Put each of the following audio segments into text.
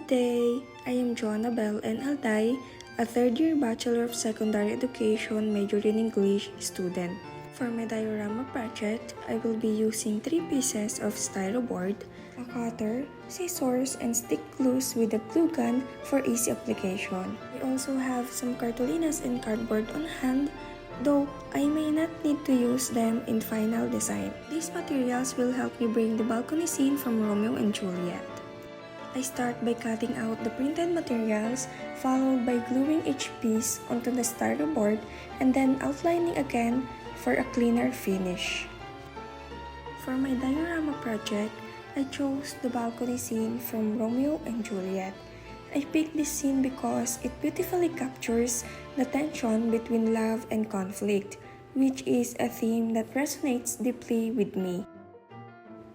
Good day! I am Jhonna Belle N. Alday, a third-year Bachelor of Secondary Education major in English student. For my diorama project, I will be using 3 pieces of styroboard, a cutter, scissors, and stick glues with a glue gun for easy application. I also have some cartulinas and cardboard on hand, though I may not need to use them in final design. These materials will help me bring the balcony scene from Romeo and Juliet. I start by cutting out the printed materials, followed by gluing each piece onto the styroboard and then outlining again for a cleaner finish. For my diorama project, I chose the balcony scene from Romeo and Juliet. I picked this scene because it beautifully captures the tension between love and conflict, which is a theme that resonates deeply with me.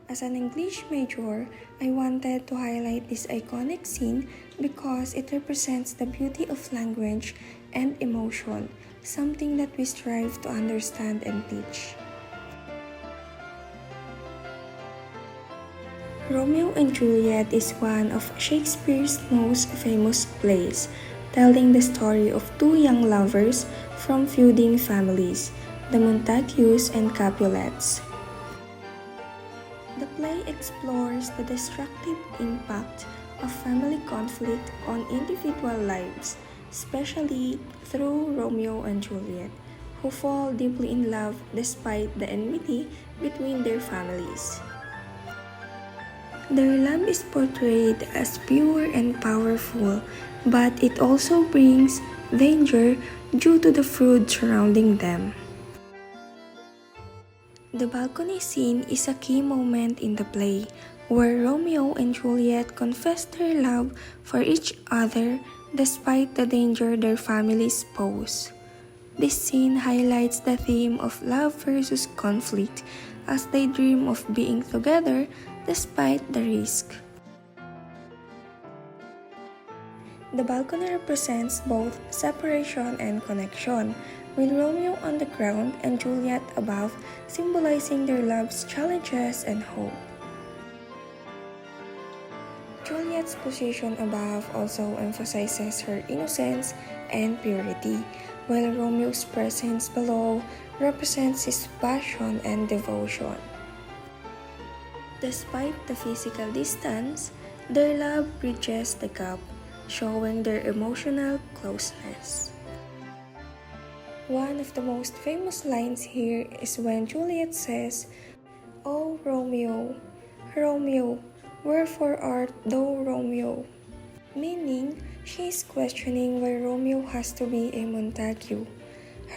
As an English major, I wanted to highlight this iconic scene because it represents the beauty of language and emotion, something that we strive to understand and teach. Romeo and Juliet is one of Shakespeare's most famous plays, telling the story of two young lovers from feuding families, the Montagues and Capulets. The play explores the destructive impact of family conflict on individual lives, especially through Romeo and Juliet, who fall deeply in love despite the enmity between their families. Their love is portrayed as pure and powerful, but it also brings danger due to the fraud surrounding them. The balcony scene is a key moment in the play, where Romeo and Juliet confess their love for each other despite the danger their families pose. This scene highlights the theme of love versus conflict as they dream of being together despite the risk. The balcony represents both separation and connection, with Romeo on the ground and Juliet above, symbolizing their love's challenges and hope. Juliet's position above also emphasizes her innocence and purity, while Romeo's presence below represents his passion and devotion. Despite the physical distance, their love bridges the gap, showing their emotional closeness. One of the most famous lines here is when Juliet says, "O Romeo, Romeo, wherefore art thou Romeo?" Meaning, she is questioning why Romeo has to be a Montague,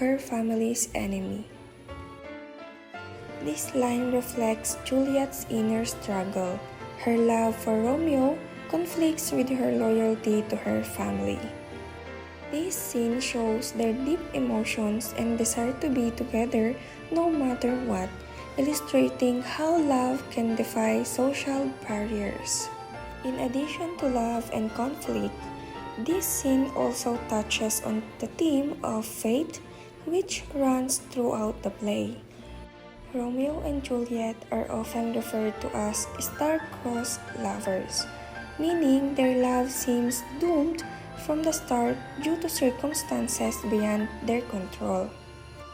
her family's enemy. This line reflects Juliet's inner struggle. Her love for Romeo conflicts with her loyalty to her family. This scene shows their deep emotions and desire to be together no matter what, illustrating how love can defy social barriers. In addition to love and conflict, this scene also touches on the theme of fate, which runs throughout the play. Romeo and Juliet are often referred to as star-crossed lovers, meaning their love seems doomed from the start due to circumstances beyond their control.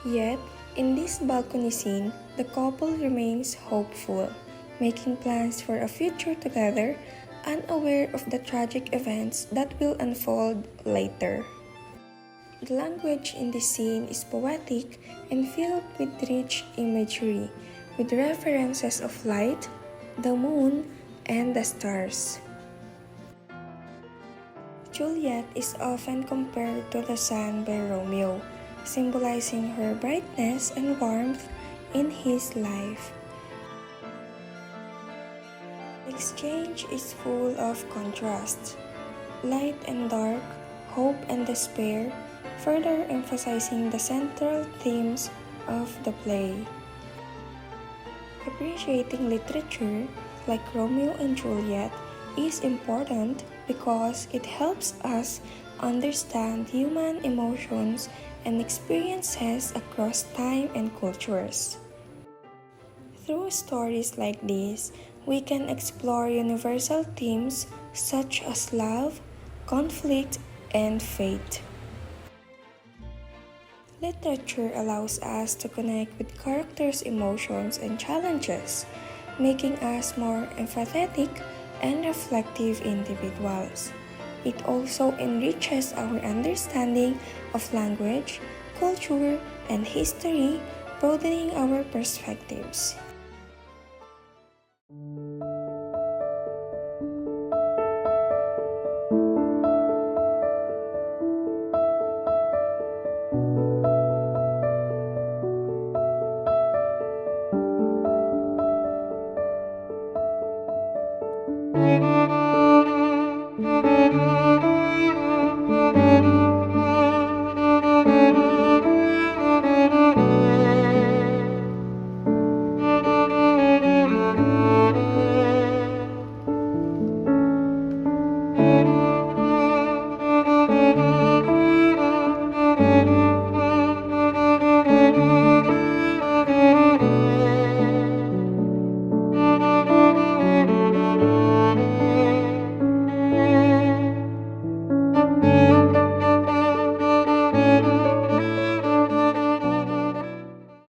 Yet, in this balcony scene, the couple remains hopeful, making plans for a future together, unaware of the tragic events that will unfold later. The language in this scene is poetic and filled with rich imagery, with references of light, the moon, and the stars. Juliet is often compared to the sun by Romeo, symbolizing her brightness and warmth in his life. The exchange is full of contrasts, light and dark, hope and despair, further emphasizing the central themes of the play. Appreciating literature like Romeo and Juliet is important because it helps us understand human emotions and experiences across time and cultures. Through stories like this, we can explore universal themes such as love, conflict, and fate. Literature allows us to connect with characters' emotions and challenges, making us more empathetic and reflective individuals. It also enriches our understanding of language, culture, and history, broadening our perspectives.